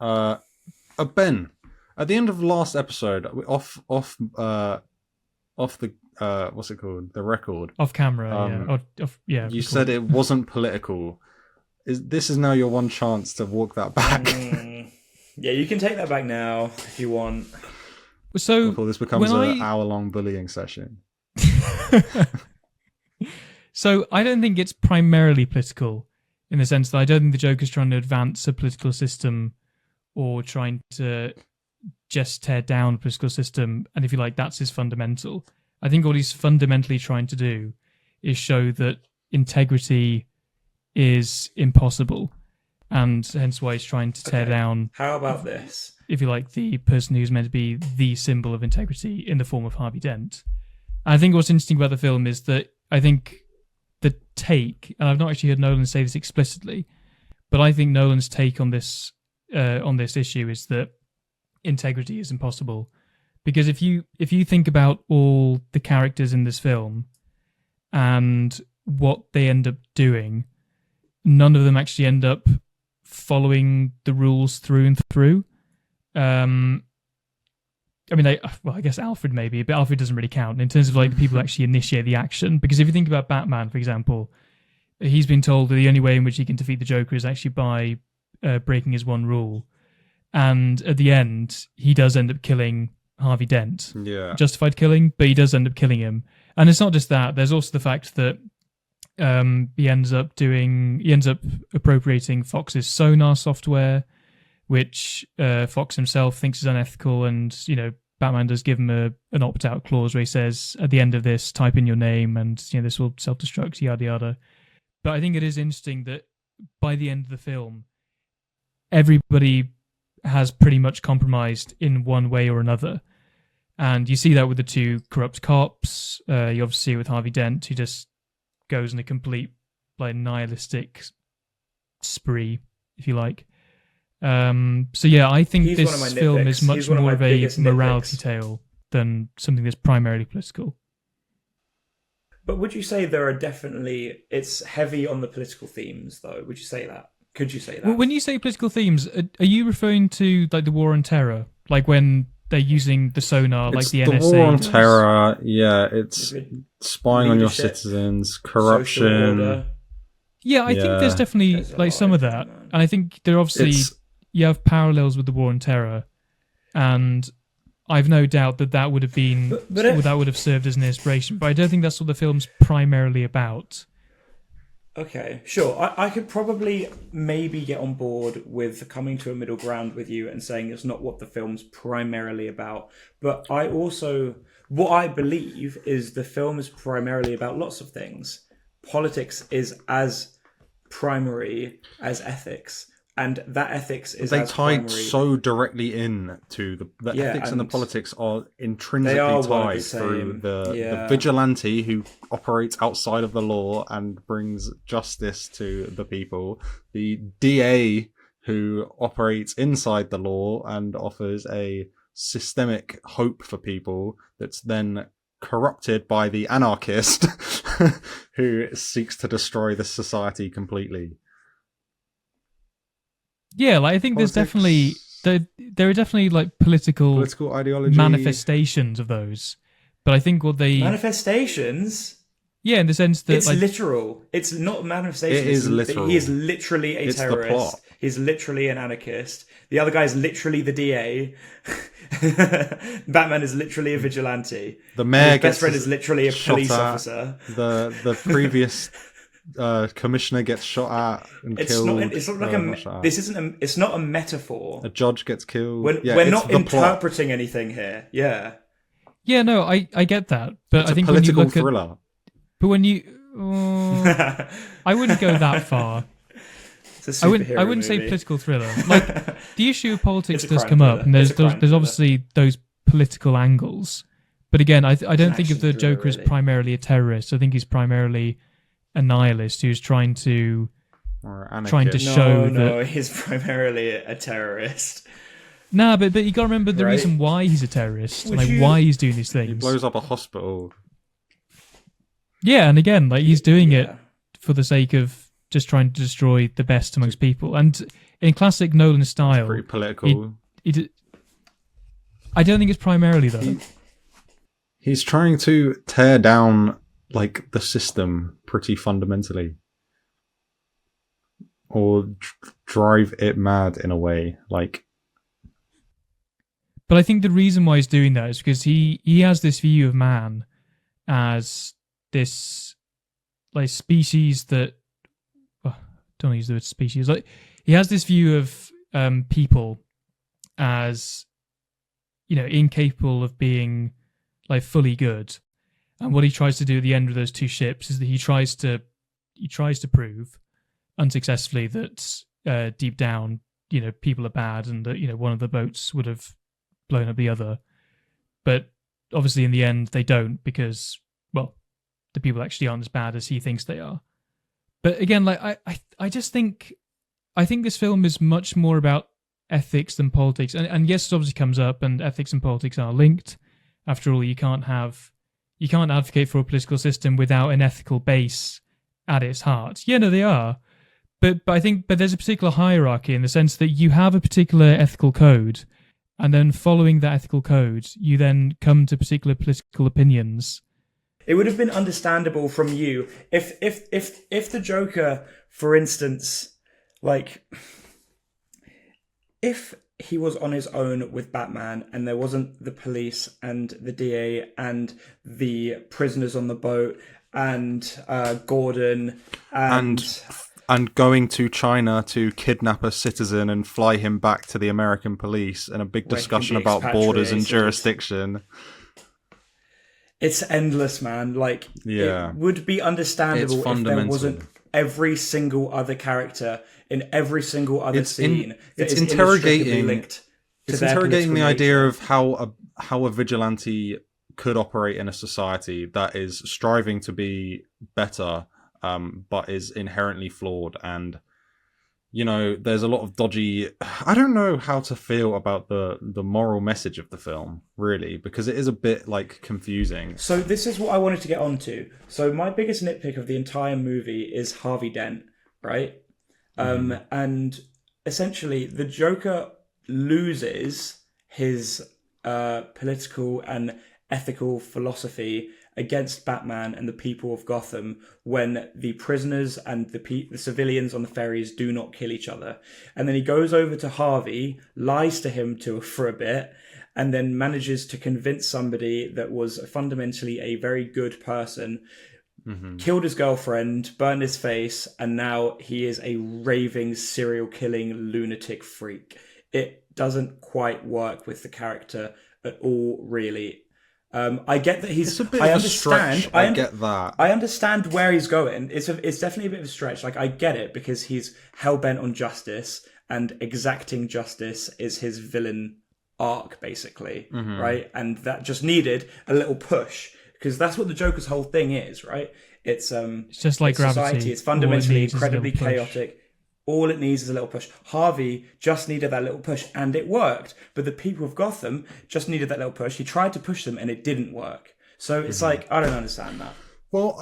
Ben, at the end of last episode, off the what's it called, the record. Off camera, yeah. Yeah. You said it wasn't political. This is now your one chance to walk that back? Yeah, you can take that back now if you want. So before this becomes an hour-long bullying session. So I don't think it's primarily political, in the sense that I don't think the Joker's trying to advance a political system or trying to just tear down a political system, and if you like, that's his fundamental. I think what he's fundamentally trying to do is show that integrity is impossible, and hence why he's trying to tear down... How about this? If you like, the person who's meant to be the symbol of integrity in the form of Harvey Dent. And I think what's interesting about the film is that I think the take, and I've not actually heard Nolan say this explicitly, but I think Nolan's take on this issue is that integrity is impossible. Because if you think about all the characters in this film and what they end up doing, none of them actually end up following the rules through and through. I mean, I guess Alfred maybe, but Alfred doesn't really count in terms of like the people who actually initiate the action. Because if you think about Batman, for example, he's been told that the only way in which he can defeat the Joker is actually by breaking his one rule. And at the end, he does end up killing Harvey Dent. Yeah. Justified killing, but he does end up killing him. And it's not just that. There's also the fact that he ends up appropriating Fox's sonar software, which Fox himself thinks is unethical, and Batman does give him an opt-out clause where he says, at the end of this, type in your name, and this will self-destruct, yada yada. But I think it is interesting that by the end of the film, everybody has pretty much compromised in one way or another, and you see that with the two corrupt cops. You obviously see it with Harvey Dent, who just goes in a complete nihilistic spree, if you like. So yeah, I think this film is much more of a morality tale than something that's primarily political. But would you say it's heavy on the political themes, though? Would you say that? Could you say that? Well, when you say political themes, are you referring to like the war on terror, like when they're using the sonar, like the NSA? The war on terror, yeah. It's spying on your citizens, corruption. Yeah, I think there's definitely some of that, and I think there obviously you have parallels with the war on terror, and I've no doubt that would have been that would have served as an inspiration. But I don't think that's what the film's primarily about. Okay, sure. I could probably maybe get on board with coming to a middle ground with you and saying it's not what the film's primarily about. But what I believe is the film is primarily about lots of things. Politics is as primary as ethics. And that ethics is they tied so directly in to the ethics and the politics are intrinsically tied through the vigilante who operates outside of the law and brings justice to the people, the DA who operates inside the law and offers a systemic hope for people that's then corrupted by the anarchist who seeks to destroy the society completely. Yeah, I think there's definitely there are definitely political ideology manifestations of those, but I think what they manifestations. Yeah, in the sense that it's literal. It's not manifestation. It is literal. He is literally a terrorist. He's literally an anarchist. The other guy is literally the DA. Batman is literally a vigilante. The mayor's best friend is literally a police officer. The previous commissioner gets shot at and killed. It's not a metaphor. A judge gets killed. We're not interpreting anything here. Yeah. Yeah, no, I get that, but it's I think a political when you look thriller. But when you, I wouldn't go that far. I wouldn't say political thriller. The issue of politics does come up, and there's obviously those political angles. But again, I don't think of the Joker as primarily a terrorist. I think he's primarily a nihilist who's trying to show that. No, he's primarily a terrorist. Nah, but you got to remember the reason why he's a terrorist, why he's doing these things. He blows up a hospital. Yeah, and again, he's doing it for the sake of just trying to destroy the best amongst people. And in classic Nolan style, pretty political. I don't think it's primarily though. He's trying to tear down like the system pretty fundamentally, or drive it mad in a way. Like, but I think the reason why he's doing that is because he has this view of man as this like species that don't use the word species. Like he has this view of people as incapable of being like fully good, and what he tries to do at the end of those two ships is that he tries to prove unsuccessfully that deep down people are bad and that one of the boats would have blown up the other, but obviously in the end they don't because the people actually aren't as bad as he thinks they are. But again, like I just think this film is much more about ethics than politics, and yes, it obviously comes up, and ethics and politics are linked. After all, you can't advocate for a political system without an ethical base at its heart. Yeah, no, they are, but I think there's a particular hierarchy in the sense that you have a particular ethical code, and then following that ethical code, you then come to particular political opinions. It would have been understandable from you if the Joker, for instance, like if he was on his own with Batman and there wasn't the police and the DA and the prisoners on the boat and Gordon and going to China to kidnap a citizen and fly him back to the American police, and a big discussion about borders and jurisdiction. It's endless, man. Like, it would be understandable if there wasn't every single other character in every single other scene. It's interrogating the idea of how a vigilante could operate in a society that is striving to be better, but is inherently flawed. And there's a lot of dodgy. I don't know how to feel about the moral message of the film, really, because it is a bit like confusing. So this is what I wanted to get onto. So my biggest nitpick of the entire movie is Harvey Dent, right? And essentially the Joker loses his political and ethical philosophy against Batman and the people of Gotham when the prisoners and the civilians on the ferries do not kill each other. And then he goes over to Harvey, lies to him for a bit, and then manages to convince somebody that was fundamentally a very good person, killed his girlfriend, burned his face, and now he is a raving, serial-killing lunatic freak. It doesn't quite work with the character at all, really. I get that he's. It's a bit of a stretch. I get that. I understand where he's going. It's definitely a bit of a stretch. Like, I get it because he's hell bent on justice, and exacting justice is his villain arc, basically, right? And that just needed a little push because that's what the Joker's whole thing is, right? It's just like Gravity. Society. It's fundamentally incredibly chaotic. All it needs is a little push. Harvey just needed that little push, and it worked. But the people of Gotham just needed that little push. He tried to push them, and it didn't work. So it's like, I don't understand that. Well,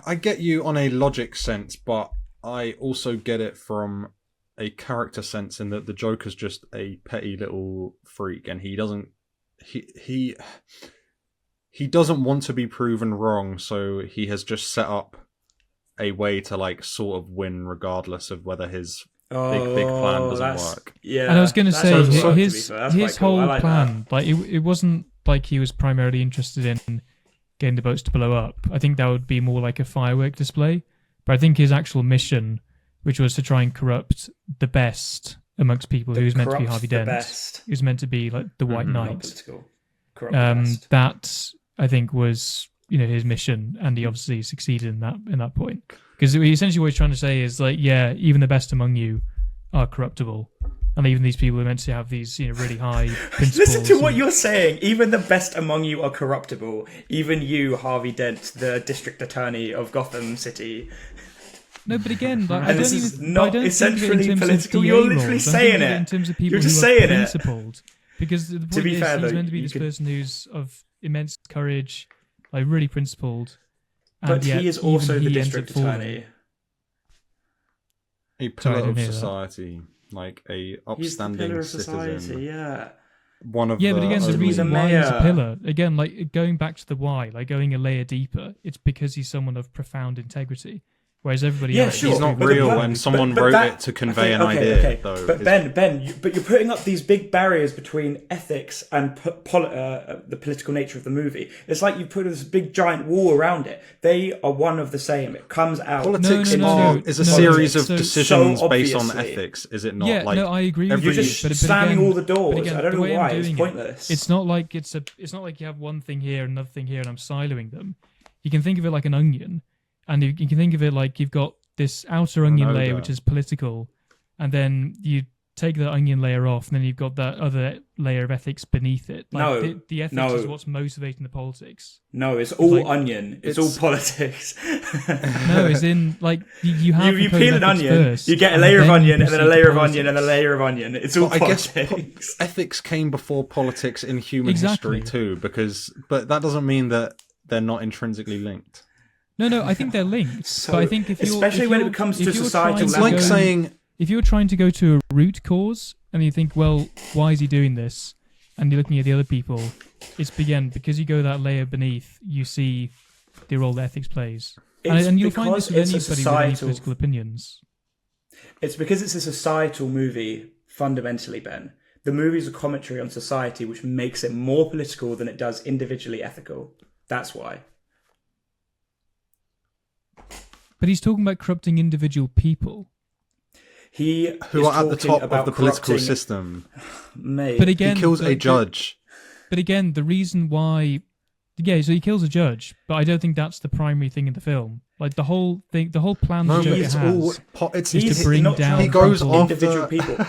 I get you on a logic sense, but I also get it from a character sense in that the Joker's just a petty little freak, and he doesn't want to be proven wrong, so he has just set up a way to like sort of win regardless of whether his big plan doesn't work. Yeah, and I was going to say his whole plan, like it wasn't like he was primarily interested in getting the boats to blow up. I think that would be more like a firework display. But I think his actual mission, which was to try and corrupt the best amongst people, who's meant to be Harvey Dent, who's meant to be like the White Knight. That I think was his mission, and he obviously succeeded in that point. Because essentially what he's trying to say is like, yeah, even the best among you are corruptible, and even these people are meant to have these really high principles. Listen to what you're saying. Even the best among you are corruptible. Even you, Harvey Dent, the district attorney of Gotham City. No, but again, like, I don't even. Not essentially political. You're literally saying it. In terms of people you're just who saying are principled. Because the point to be is, fair, he's though, meant to be this person who's of immense courage, like really principled. But he is also the district attorney. A pillar of society. like a He's the upstanding pillar of citizen. society, yeah. One of but again, the reason why he's a pillar, again, like going back to the why, like going a layer deeper, it's because he's someone of profound integrity. Whereas everybody else, he's not real, and someone wrote it to convey an idea. Though, but Ben, you're putting up these big barriers between ethics and the political nature of the movie. It's like you put this big giant wall around it. They are one of the same. It comes out. Politics is a series of decisions based on ethics, is it not? Yeah, like, I agree. You're just slamming all the doors. Again, I don't know why. It's pointless. It's not like you have one thing here, another thing here, and I'm siloing them. You can think of it like an onion. And you can think of it like you've got this outer onion layer, which is political, and then you take the onion layer off, and then you've got that other layer of ethics beneath it. Like the ethics is what's motivating the politics. No, it's all onion. It's all politics. No, it's in like you have you peel an onion, first, you get a layer of onion, and then a layer of onion, and a layer of onion. It's all politics. I guess ethics came before politics in human history too, but that doesn't mean that they're not intrinsically linked. No, I think they're linked. But I think when it comes to societal, it's like saying if you're trying to go to a root cause and you think, well, why is he doing this? And you're looking at the other people, it's because you go that layer beneath, you see the role that ethics plays, and you'll find this with anybody with any political opinions. It's because it's a societal movie, fundamentally, Ben. The movie is a commentary on society, which makes it more political than it does individually ethical. That's why. But he's talking about corrupting individual people. Who are at the top of the political system. Mate. But again, he kills a judge. But again, the reason why... Yeah, so he kills a judge, but I don't think that's the primary thing in the film. Like, the whole thing, the whole plan the Joker has is to bring down... He goes individual people.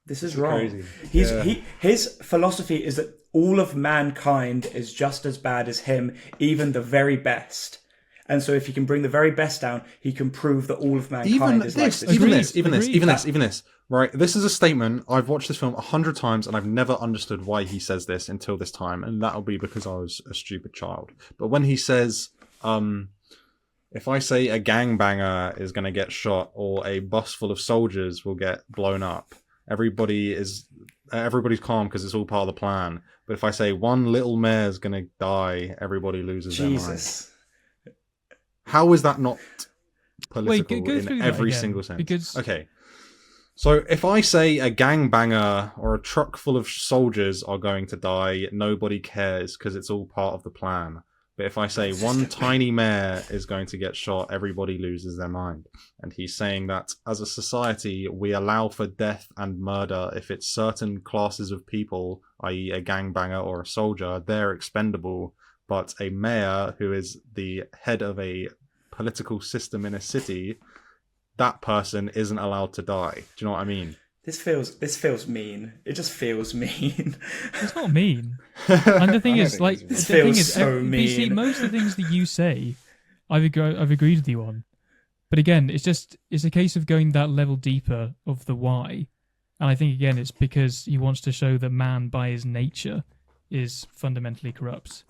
This is wrong. Crazy. His philosophy is that all of mankind is just as bad as him, even the very best. And so if he can bring the very best down, he can prove that all of mankind is like this. Even this. Right, this is a statement. I've watched this film 100 times and I've never understood why he says this until this time. And that'll be because I was a stupid child. But when he says, if I say a gangbanger is going to get shot or a bus full of soldiers will get blown up, everybody's calm because it's all part of the plan. But if I say one little mare's gonna die, everybody loses their mind. How is that not political in every single sense? Okay, so if I say a gangbanger or a truck full of soldiers are going to die, nobody cares because it's all part of the plan. But if I say one tiny mare is going to get shot, everybody loses their mind. And he's saying that as a society, we allow for death and murder if it's certain classes of people, i.e. a gangbanger or a soldier, they're expendable. But a mayor who is the head of a political system in a city, that person isn't allowed to die. Do you know what I mean? This feels mean. It just feels mean. It's not mean. And the thing is, like, this feels so mean. You see, most of the things that you say, I've agreed with you on. But again, it's a case of going that level deeper of the why. And I think again, it's because he wants to show that man, by his nature, is fundamentally corrupt.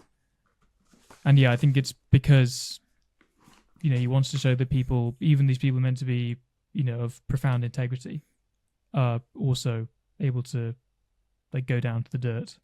And yeah, I think it's because, he wants to show that people, even these people meant to be, of profound integrity, are also able to go down to the dirt,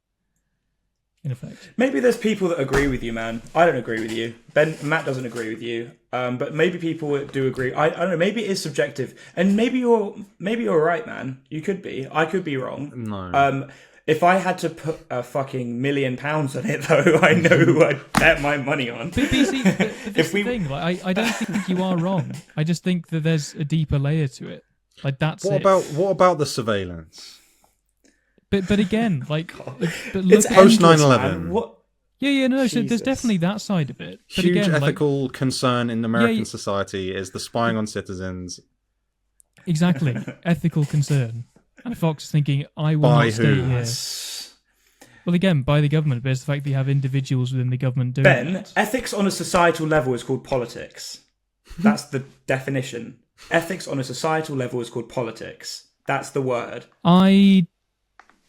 in effect. Maybe there's people that agree with you, man. I don't agree with you. Matt doesn't agree with you. But maybe people do agree. I don't know. Maybe it is subjective, and maybe you're right, man. You could be. I could be wrong. No. If I had to put a fucking £1 million on it, though, I know who I'd bet my money on. But see, the thing. Like, I don't think you are wrong. I just think that there's a deeper layer to it. Like, that's what about the surveillance? But again, like, but it's post 9/11. What? No. So there's definitely that side of it. But huge again, ethical concern in American society is the spying on citizens. Exactly, ethical concern. And Fox is thinking, I will not stay here. Well, again, by the government, but it's the fact that you have individuals within the government doing that. Ethics on a societal level is called politics. That's the definition. Ethics on a societal level is called politics. That's the word. I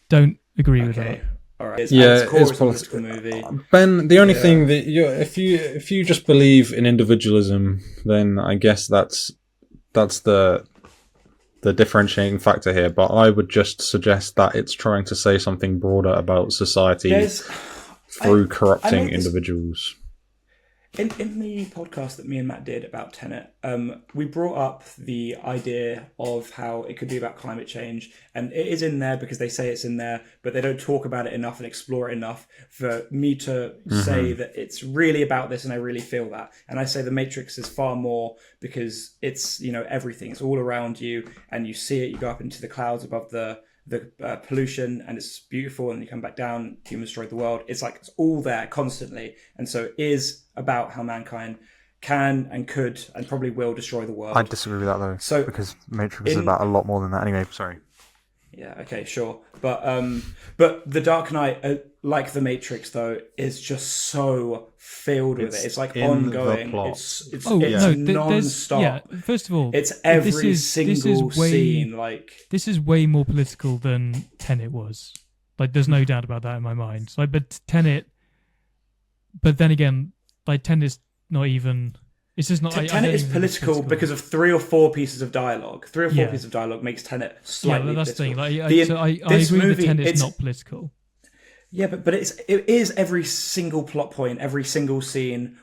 don't agree with that. All right. It's a political movie. Ben, the only thing that if you just believe in individualism, then I guess that's that's the differentiating factor here. But I would just suggest that it's trying to say something broader about society through corrupting individuals. In the podcast that me and Matt did about Tenet, we brought up the idea of how it could be about climate change, and it is in there because they say it's in there, but they don't talk about it enough and explore it enough for me to say that it's really about this, and I really feel that. And I say The Matrix is far more because it's, you know, everything. It's all around you, and you see it. You go up into the clouds above the pollution, and it's beautiful, and you come back down, humans destroyed the world. It's like it's all there constantly, and so it is about how mankind can and could and probably will destroy the world. I disagree with that though, because Matrix is about a lot more than that. Anyway, sorry. Yeah, okay, sure, but The Dark Knight, like The Matrix though, is just so filled with it. It's like ongoing. It's non-stop. Yeah, first of all, it's every single scene. Like, this is way more political than Tenet was. Like, there's no doubt about that in my mind. Like, but then again, like Tenet's not even. It's just not. Tenet is political because of 3 or 4 pieces of dialogue. 3 or 4 pieces of dialogue makes Tenet slightly political. Yeah, that's the thing. Like, I agree that Tenet's not political. Yeah, but it is every single plot point, every single scene,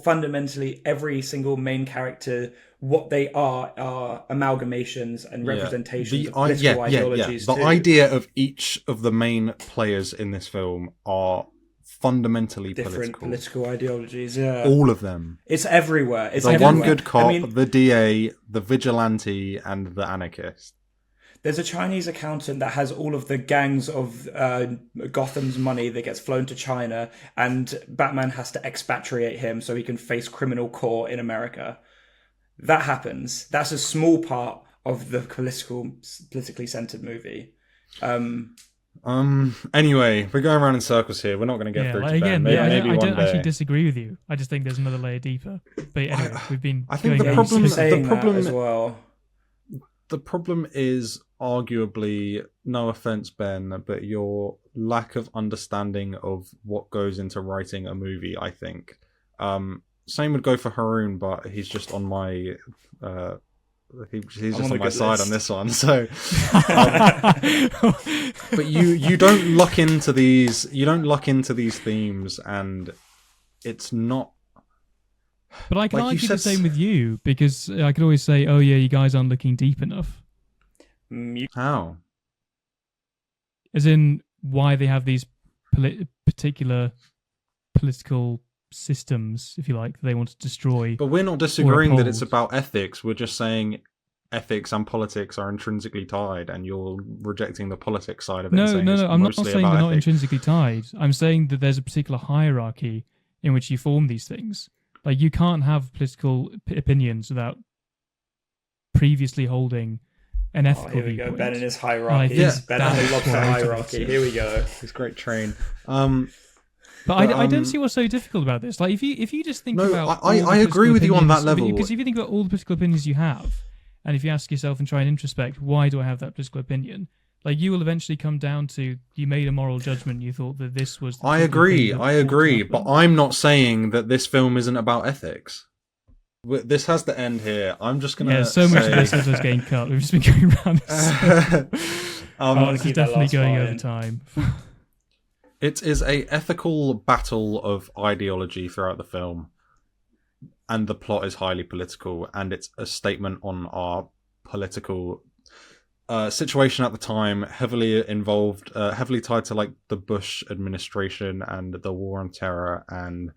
fundamentally every single main character. What they are amalgamations and representations of political ideologies. The idea of each of the main players in this film are fundamentally different political ideologies. Yeah, all of them. It's everywhere. It's the everywhere. One good cop, the DA, the vigilante, and the anarchist. There's a Chinese accountant that has all of the gangs of Gotham's money that gets flown to China, and Batman has to expatriate him so he can face criminal court in America. That happens. That's a small part of the politically centered movie. Anyway, we're going around in circles here. We're not going to get through to Ben. Maybe I one don't day. actually disagree with you. I just think there's another layer deeper. But anyway, we've been. I think the problem as well. The problem is arguably, no offense, Ben, but your lack of understanding of what goes into writing a movie. I think. Same would go for Haroon, but he's just on my. He's just on my side on this one. So, but you don't luck into these. You don't luck into these themes, and it's not. But I can argue the same with you, because I could always say, "Oh yeah, you guys aren't looking deep enough." How? As in, why they have these particular political systems, if you like, that they want to destroy. But we're not disagreeing that it's about ethics. We're just saying ethics and politics are intrinsically tied, and you're rejecting the politics side of it. No. I'm not saying they're not intrinsically tied. I'm saying that there's a particular hierarchy in which you form these things. Like, you can't have political opinions without previously holding an ethical here we viewpoint. go. Ben and his hierarchy. Ben and loves the hierarchy. Here we go. This great train. But I don't see what's so difficult about this. Like, if you just think about, I agree with you on that level. Because if you think about all the political opinions you have, and if you ask yourself and try and introspect, why do I have that political opinion? Like, you will eventually come down to, you made a moral judgment. You thought that this was. I agree, but I'm not saying that this film isn't about ethics. This has to end here. I'm just gonna. Yeah, so much of this is getting cut. We've just been going around. This is definitely going over time. It is a ethical battle of ideology throughout the film, and the plot is highly political, and it's a statement on our political situation at the time, heavily involved, heavily tied to like the Bush administration and the war on terror and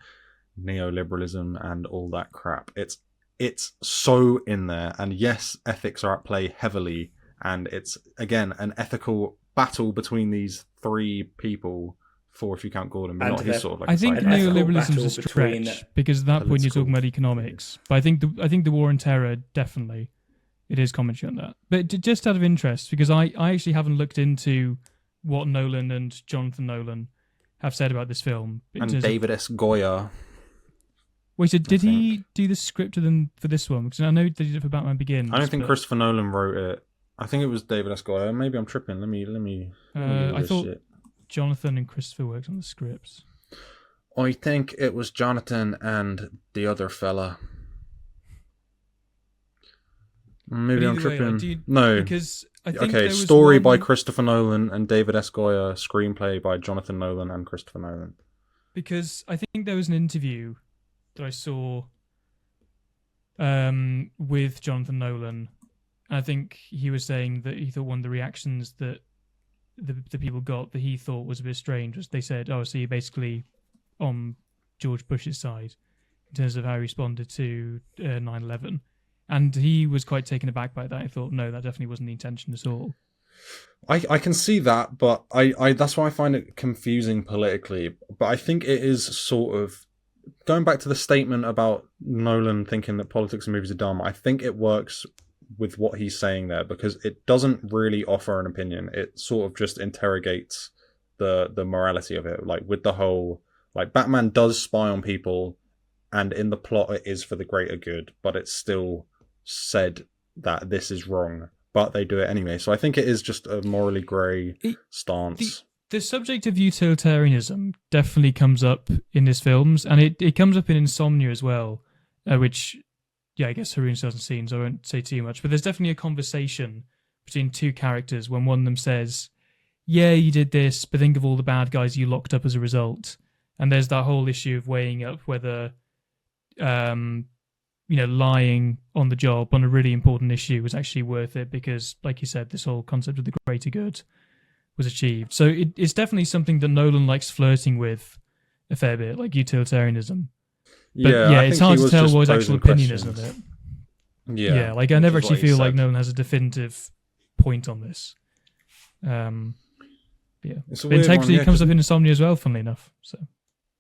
neoliberalism and all that crap. It's so in there, and yes, ethics are at play heavily, and it's again an ethical battle between these 3 people. 4 if you count Gordon, but not his sort of like. I think neoliberalism is a stretch, because at that point you're talking about economics. But I think the war on terror, definitely, it is commentary on that. But just out of interest, because I actually haven't looked into what Nolan and Jonathan Nolan have said about this film. And David S. Goya. Wait, so did he do the script for this one? Because I know they did it for Batman Begins. I don't think Christopher Nolan wrote it. I think it was David S. Goya. Maybe I'm tripping. Let me I thought Jonathan and Christopher worked on the scripts. I think it was Jonathan and the other fella. Maybe I'm tripping. Way, no. Because I think okay, story by Christopher Nolan and David S. Goyer, screenplay by Jonathan Nolan and Christopher Nolan. Because I think there was an interview that I saw with Jonathan Nolan. I think he was saying that he thought one of the reactions that the people got that he thought was a bit strange was they said, "Oh, so you're basically on George Bush's side in terms of how he responded to 9/11." And he was quite taken aback by that. I thought, no, that definitely wasn't the intention at all. I can see that, but I that's why I find it confusing politically. But I think it is sort of going back to the statement about Nolan thinking that politics and movies are dumb. I think it works with what he's saying there because it doesn't really offer an opinion. It sort of just interrogates the morality of it. Like with the whole, like Batman does spy on people, and in the plot it is for the greater good, but it's still said that this is wrong, but they do it anyway. So I think it is just a morally grey stance. The subject of utilitarianism definitely comes up in his films, and it comes up in Insomnia as well, which, yeah, I guess Haroon still hasn't seen, so I won't say too much. But there's definitely a conversation between two characters when one of them says, yeah, you did this, but think of all the bad guys you locked up as a result. And there's that whole issue of weighing up whether lying on the job on a really important issue was actually worth it because, like you said, this whole concept of the greater good was achieved. So it's definitely something that Nolan likes flirting with a fair bit, like utilitarianism. But yeah, it's hard to tell what his actual opinion is of it. Yeah, like I never actually feel like Nolan has a definitive point on this. Yeah, but integrity comes up in Insomnia as well, funnily enough. So